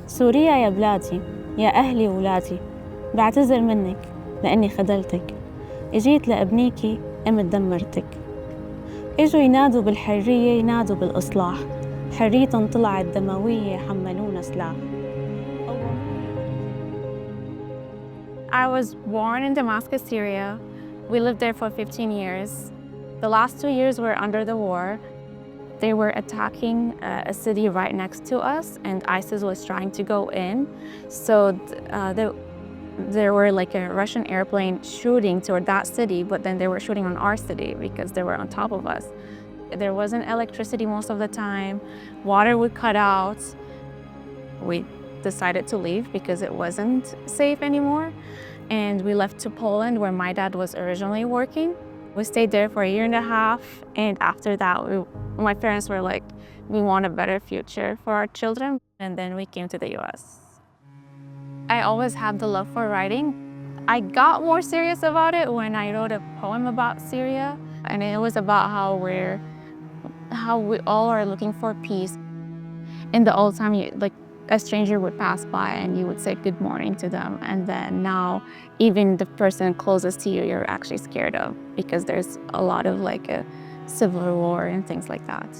سوريا يا بلادي، يا أهلي ولادي، بعتذر منك لأني خذلتك. إجيت لأبنيكي قمت دمرتك. إجوا ينادوا بالحرية ينادوا بالإصلاح، حريتهم طلعت دموية حملونا سلاح. I was born in Damascus, Syria. We lived there for 15 years. The last 2 years were under the war. They were attacking a city right next to us, and ISIS was trying to go in. So there were like a Russian airplane shooting toward that city, but then they were shooting on our city because they were on top of us. There wasn't electricity most of the time. Water would cut out. We decided to leave because it wasn't safe anymore. And we left to Poland, where my dad was originally working. We stayed there for 1.5 years, and after that, my parents were like, we want a better future for our children, and then we came to the US. I always had the love for writing. I got more serious about it when I wrote a poem about Syria, and it was about how we all are looking for peace. In the old time, a stranger would pass by and you would say good morning to them. And then now, even the person closest to you, you're actually scared of because there's a lot of a civil war and things like that.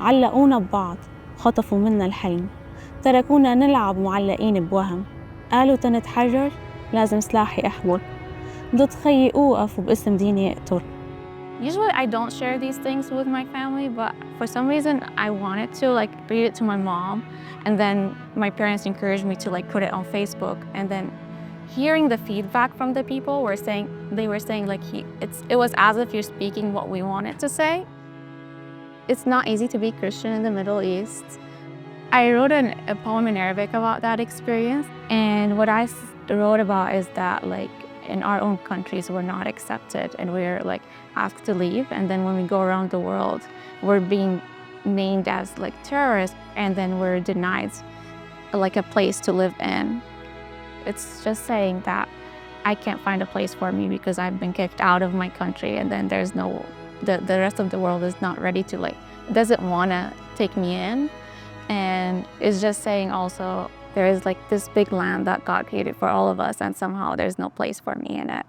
علقونا ببعض، خطفوا منا الحلم، تركونا نلعب معلقين بوهم، قالوا تنتحرر لازم سلاحي أحمل، ضد خيي أوقف وباسم ديني أقتل. Usually I don't share these things with my family, but for some reason I wanted to read it to my mom, and then my parents encouraged me to put it on Facebook. And then hearing the feedback from the people they were saying it was as if you're speaking what we wanted to say. It's not easy to be Christian in the Middle East. I wrote a poem in Arabic about that experience, and what I wrote about is that in our own countries, we're not accepted and we're asked to leave. And then when we go around the world, we're being named as terrorists, and then we're denied a place to live in. It's just saying that I can't find a place for me because I've been kicked out of my country, and then there's the rest of the world is not ready to doesn't want to take me in. And it's just saying also, there is this big land that God created for all of us, and somehow there's no place for me in it.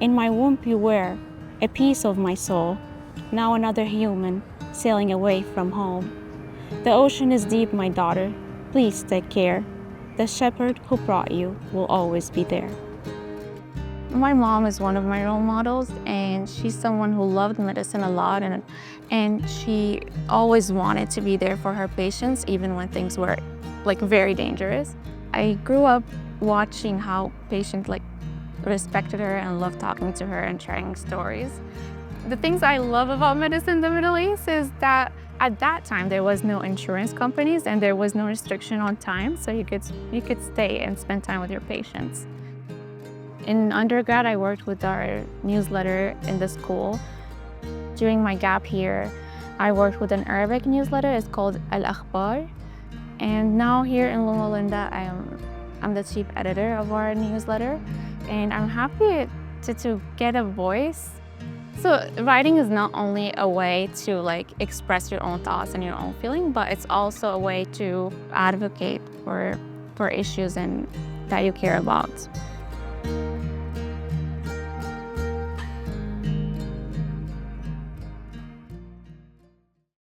In my womb you were a piece of my soul, now another human sailing away from home. The ocean is deep, my daughter, please take care. The shepherd who brought you will always be there. My mom is one of my role models, and she's someone who loved medicine a lot, and she always wanted to be there for her patients, even when things were very dangerous. I grew up watching how patients respected her and loved talking to her and sharing stories. The things I love about medicine in the Middle East is that at that time there was no insurance companies and there was no restriction on time, so you could stay and spend time with your patients. In undergrad, I worked with our newsletter in the school. During my gap here, I worked with an Arabic newsletter. It's called Al-Akhbar. And now here in Loma Linda, I'm the chief editor of our newsletter, and I'm happy to get a voice. So writing is not only a way to express your own thoughts and your own feeling, but it's also a way to advocate for issues that you care about.